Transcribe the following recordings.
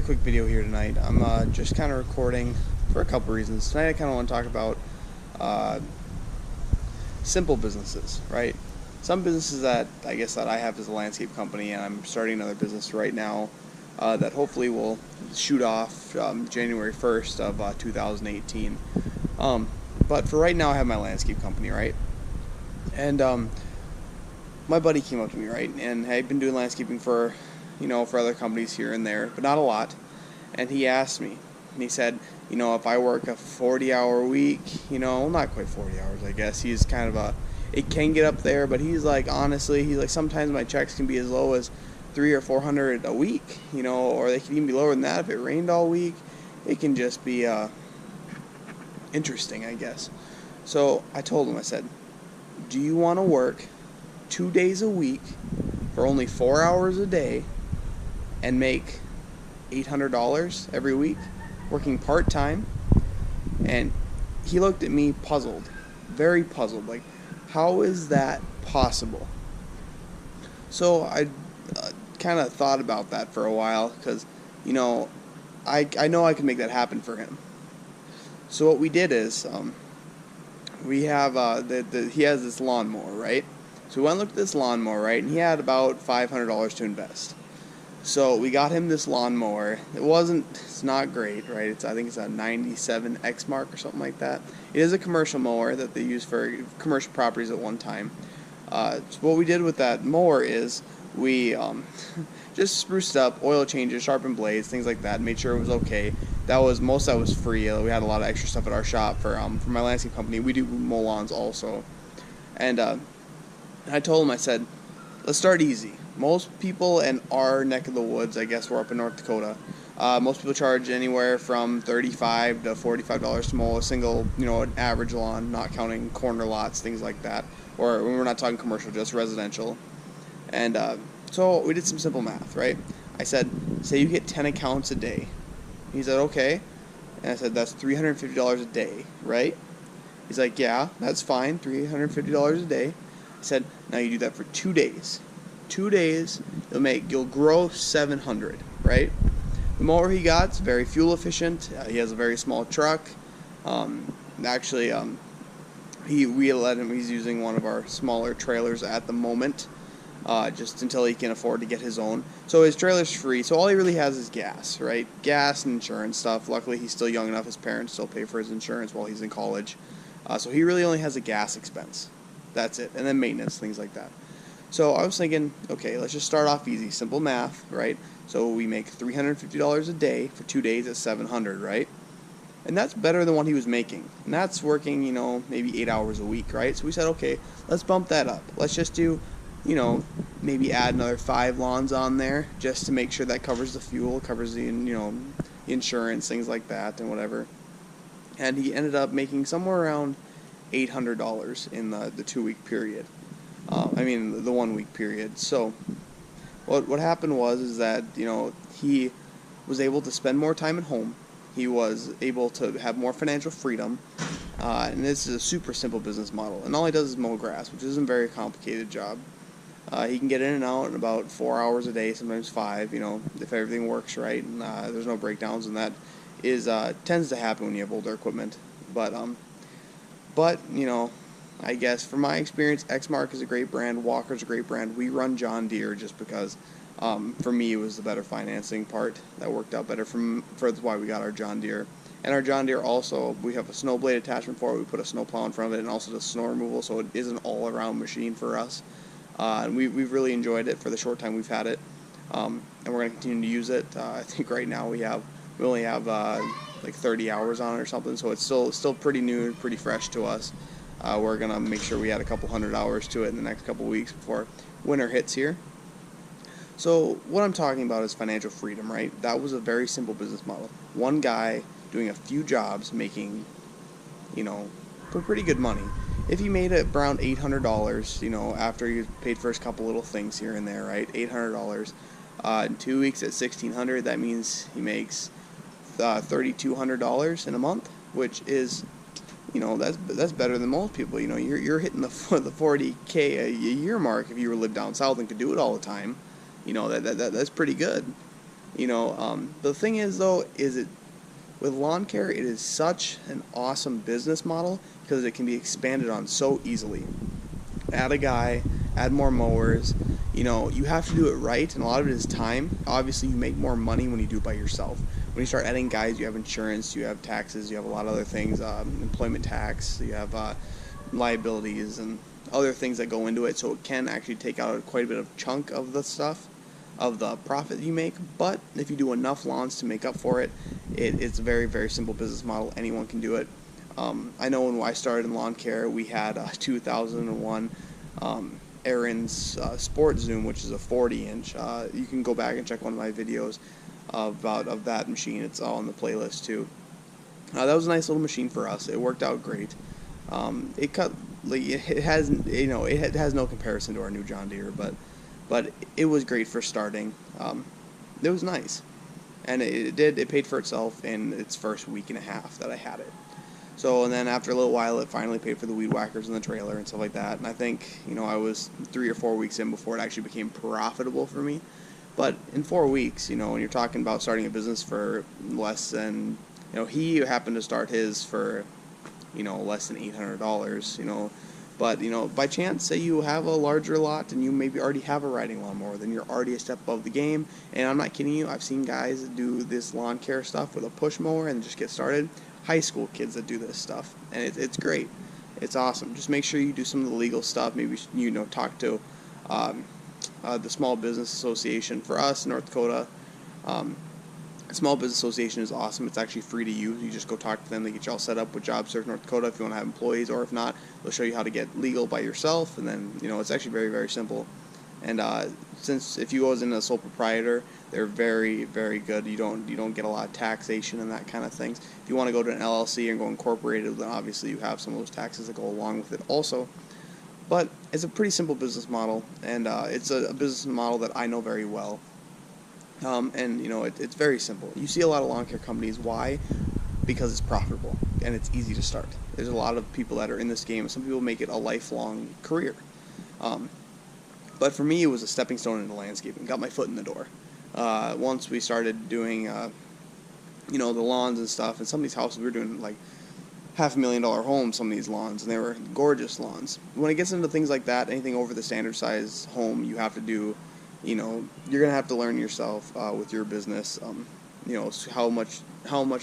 quick video here tonight. I'm just kind of recording for a couple reasons. Tonight I kind of want to talk about uh, simple businesses, right? Some businesses that I have as a landscape company, and I'm starting another business right now that hopefully will shoot off January 1st of 2018. But for right now, I have my landscape company, right? And my buddy came up to me, right? And I've been doing landscaping for other companies here and there, but not a lot. And he asked me, and he said, if I work a 40-hour week, not quite 40 hours, I guess. He's kind of it can get up there, but he's like, honestly, he's like, sometimes my checks can be as low as 300 or 400 a week, or they can even be lower than that if it rained all week. It can just be interesting, I guess. So I told him, I said, do you want to work 2 days a week for only 4 hours a day and make $800 every week, working part-time? And he looked at me puzzled, very puzzled, like, how is that possible? So I kind of thought about that for a while, because I know I can make that happen for him. So what we did is we have he has this lawnmower, right? So we went and looked at this lawnmower, right, and he had about $500 to invest. So we got him this lawnmower. It's not great, right? I think it's a 97 X Mark or something like that. It is a commercial mower that they use for commercial properties at one time. So what we did with that mower is we just spruced up, oil changes, sharpened blades, things like that, made sure it was okay. Most of that was free. We had a lot of extra stuff at our shop for my landscape company. We do mow lawns also. And I told him, I said, let's start easy. Most people in our neck of the woods, I guess we're up in North Dakota, most people charge anywhere from $35 to $45 to mow a single, an average lawn, not counting corner lots, things like that. Or when we're not talking commercial, just residential. And so we did some simple math, right? I said, say you get 10 accounts a day. He said, okay. And I said, that's $350 a day, right? He's like, yeah, that's fine, $350 a day. I said, now you do that for 2 days. 2 days, you'll grow 700, right? The mower he got is very fuel efficient. He has a very small truck. We let him. He's using one of our smaller trailers at the moment, just until he can afford to get his own. So his trailer's free. So all he really has is gas, right? Gas and insurance stuff. Luckily, he's still young enough. His parents still pay for his insurance while he's in college. So he really only has a gas expense. That's it, and then maintenance, things like that. So I was thinking, okay, let's just start off easy, simple math, right? So we make $350 a day for 2 days at $700, right? And that's better than what he was making. And that's working, maybe 8 hours a week, right? So we said, okay, let's bump that up. Let's just do, maybe add another 5 lawns on there just to make sure that covers the fuel, covers the, insurance, things like that and whatever. And he ended up making somewhere around $800 in the 2-week period. The 1 week period. So what happened is that, he was able to spend more time at home. He was able to have more financial freedom. And this is a super simple business model. And all he does is mow grass, which isn't a very complicated job. He can get in and out in about 4 hours a day, sometimes 5, if everything works right and there's no breakdowns, and that tends to happen when you have older equipment. But I guess from my experience, Exmark is a great brand, Walker's a great brand. We run John Deere just because for me it was the better financing part that worked out better that's why we got our John Deere. And our John Deere also, we have a snow blade attachment for it. We put a snow plow in front of it and also does snow removal, so it is an all-around machine for us. And we've really enjoyed it for the short time we've had it. And we're going to continue to use it. I think right now we only have like 30 hours on it or something, so it's still pretty new, pretty fresh to us. We're going to make sure we add a couple hundred hours to it in the next couple weeks before winter hits here. So what I'm talking about is financial freedom, right? That was a very simple business model. One guy doing a few jobs making, pretty good money. If he made it around $800, after he paid for his couple little things here and there, right? $800. In 2 weeks at $1,600, that means he makes $3,200 in a month, which is, that's better than most people. You're hitting the $40K a year mark if you live down south and could do it all the time. That's pretty good. The thing is though, is it with lawn care, it is such an awesome business model because it can be expanded on so easily. Add a guy, add more mowers. You have to do it right, and a lot of it is time. Obviously, you make more money when you do it by yourself. When you start adding guys, you have insurance, you have taxes, you have a lot of other things, employment tax, you have liabilities and other things that go into it. So it can actually take out quite a bit of chunk of the stuff, of the profit you make. But if you do enough lawns to make up for it, it's a very, very simple business model. Anyone can do it. I know when I started in lawn care, we had a 2001 Aaron's Sport Zoom, which is a 40-inch. You can go back and check one of my videos of that machine. It's all on the playlist too. That was a nice little machine for us. It worked out great. It cut it has it has no comparison to our new John Deere, but it was great for starting. It was nice, and it paid for itself in its first week and a half that I had it. So, and then after a little while, it finally paid for the weed whackers and the trailer and stuff like that. And I think, I was 3 or 4 weeks in before it actually became profitable for me. But in 4 weeks, when you're talking about starting a business for less than, he happened to start his for, less than $800, But, by chance, say you have a larger lot and you maybe already have a riding lawnmower, then you're already a step above the game. And I'm not kidding you, I've seen guys do this lawn care stuff with a push mower and just get started. High school kids that do this stuff, and it's great. It's awesome. Just make sure you do some of the legal stuff. Maybe talk to the Small Business Association. For us in North Dakota, Small Business Association is awesome. It's actually free to use. You just go talk to them. They get you all set up with JobServe North Dakota if you want to have employees, or if not, they'll show you how to get legal by yourself. And then it's actually very, very simple. And since if you go as in a sole proprietor, they're very, very good. You don't get a lot of taxation and that kind of things. If you want to go to an LLC and go incorporated, then obviously you have some of those taxes that go along with it also. But it's a pretty simple business model, and it's a business model that I know very well. It's very simple. You see a lot of lawn care companies. Why? Because it's profitable and it's easy to start. There's a lot of people that are in this game. Some people make it a lifelong career. But for me, it was a stepping stone into landscaping. Got my foot in the door. Once we started doing, the lawns and stuff, and some of these houses we were doing like $500,000 homes, some of these lawns, and they were gorgeous lawns. When it gets into things like that, anything over the standard size home, you have to do, you're going to have to learn yourself with your business, how much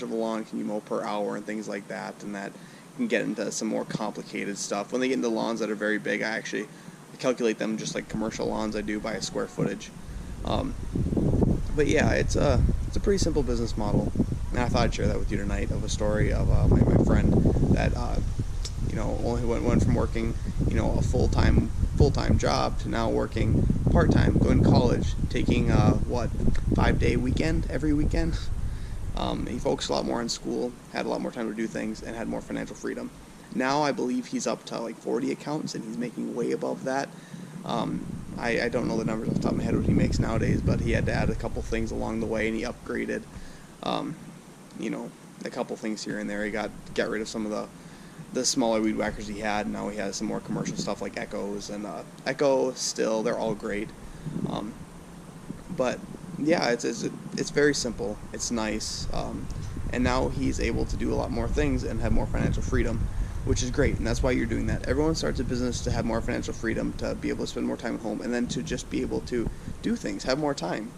of a lawn can you mow per hour and things like that, and that can get into some more complicated stuff. When they get into lawns that are very big, I actually calculate them just like commercial lawns I do by a square footage. But yeah, it's a pretty simple business model, and I thought I'd share that with you tonight, of a story of my friend that only went from working a full-time job to now working part-time, going to college, taking 5-day weekend every weekend. He focused a lot more on school, had a lot more time to do things, and had more financial freedom. Now I believe he's up to like 40 accounts, and he's making way above that. I don't know the numbers off the top of my head what he makes nowadays, but he had to add a couple things along the way, and he upgraded, a couple things here and there. He got rid of some of the smaller weed whackers he had. Now he has some more commercial stuff like Echoes, and Echo still, they're all great. But yeah, it's very simple. It's nice, and now he's able to do a lot more things and have more financial freedom, which is great, and that's why you're doing that. Everyone starts a business to have more financial freedom, to be able to spend more time at home, and then to just be able to do things, have more time.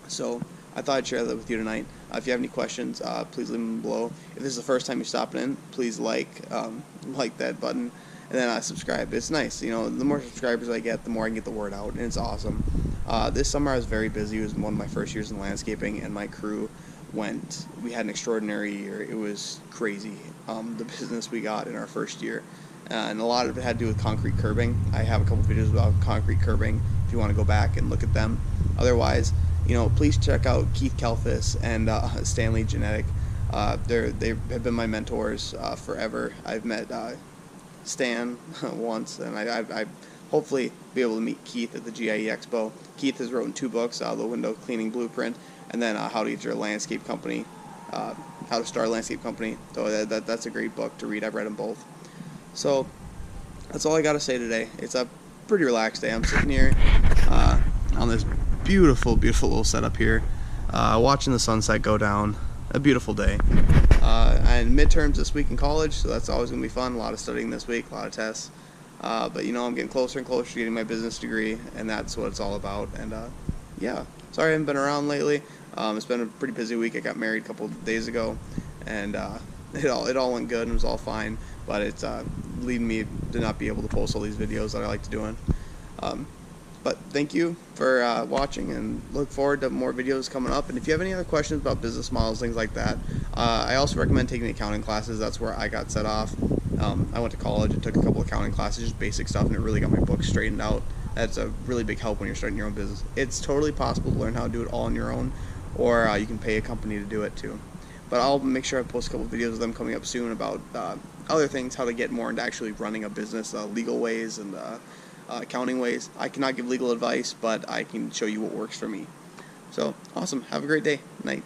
So I thought I'd share that with you tonight. If you have any questions, please leave them below. If this is the first time you're stopping in, please like that button, and then subscribe. It's nice. The more subscribers I get, the more I can get the word out, and it's awesome. This summer I was very busy. It was one of my first years in landscaping, and my crew we had an extraordinary year. It was crazy, the business we got in our first year, and a lot of it had to do with concrete curbing. I have a couple videos about concrete curbing if you want to go back and look at them. Otherwise, please check out Keith Kalfas and Stanley Genadek. They have been my mentors forever. I've met Stan once, and I hopefully be able to meet Keith at the GIE Expo. Keith has written 2 books, The Window Cleaning Blueprint, and then How to Get Your Landscape Company, How to Start a Landscape Company. So that's a great book to read. I've read them both. So that's all I got to say today. It's a pretty relaxed day. I'm sitting here on this beautiful, beautiful little setup here. watching the sunset go down. A beautiful day. And midterms this week in college, so that's always going to be fun. A lot of studying this week, a lot of tests. But, you know, I'm getting closer and closer to getting my business degree, and that's what it's all about. And, yeah, sorry I haven't been around lately. It's been a pretty busy week. I got married a couple of days ago, and it all went good and it was all fine. But it's leading me to not be able to post all these videos that I like to do. But thank you for watching, and look forward to more videos coming up. And if you have any other questions about business models, things like that, I also recommend taking accounting classes. That's where I got set off. I went to college and took a couple accounting classes, just basic stuff, and it really got my books straightened out. That's a really big help when you're starting your own business. It's totally possible to learn how to do it all on your own, or you can pay a company to do it too. But I'll make sure I post a couple videos of them coming up soon about other things, how to get more into actually running a business, legal ways and accounting ways. I cannot give legal advice, but I can show you what works for me. So, awesome. Have a great day. Night.